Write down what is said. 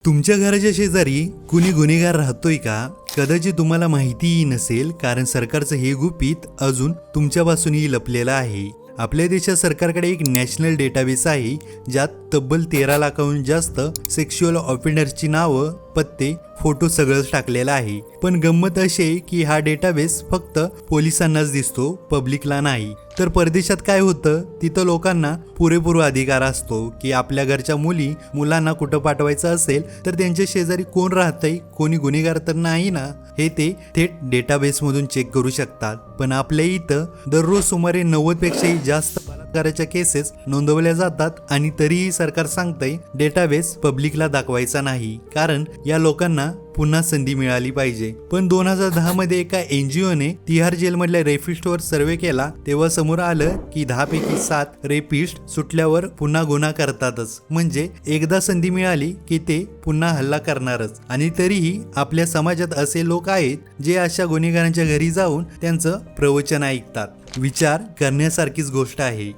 तुमच्या घराच्या शेजारी कुणी गुन्हेगार राहतोय का? कदाचित तुम्हाला माहितीही नसेल, कारण सरकारचं हे गुपित अजून तुमच्यापासूनही लपलेलं आहे. आपल्या देशात सरकारकडे एक नॅशनल डेटाबेस आहे, ज्यात तब्बल 13 लाखाहून जास्त सेक्शुअल ऑफेंडर्सची नावं, पत्ते, फोटो सगळंच टाकलेलं आहे. पण गंमत अशी आहे की हा डेटाबेस फक्त पोलिसांनाच दिसतो, पब्लिकला नाही. तर परदेशात काय होतं, तिथं लोकांना पुरेपूर अधिकार असतो की आपल्या घरच्या मुलांना कुठं पाठवायचं असेल तर त्यांच्या शेजारी कोण राहतंय, कोणी गुन्हेगार तर नाही ना, हे ते थेट डेटाबेसमधून चेक करू शकतात. पण आपल्या इथं दररोज सुमारे 90 पेक्षाही जास्त बलात्काराच्या केसेस नोंदवल्या जातात, आणि तरीही सरकार सांगतंय डेटाबेस पब्लिकला दाखवायचा नाही, कारण या लोकांना पुन्हा संधी मिळाली पाहिजे. पण 2010 मध्ये एका NGOने तिहार जेलमधल्या रेपिस्टवर सर्वे केला, तेव्हा समोर आलं की 10 पैकी 7 रेपिस्ट सुटल्यावर पुन्हा गुन्हा करतातच. म्हणजे एकदा संधी मिळाली की ते पुन्हा हल्ला करणारच. आणि तरीही आपल्या समाजात असे लोक आहेत जे अशा गुन्हेगारांच्या घरी जाऊन त्यांचं प्रवचन ऐकतात. विचार करण्यासारखीच गोष्ट आहे.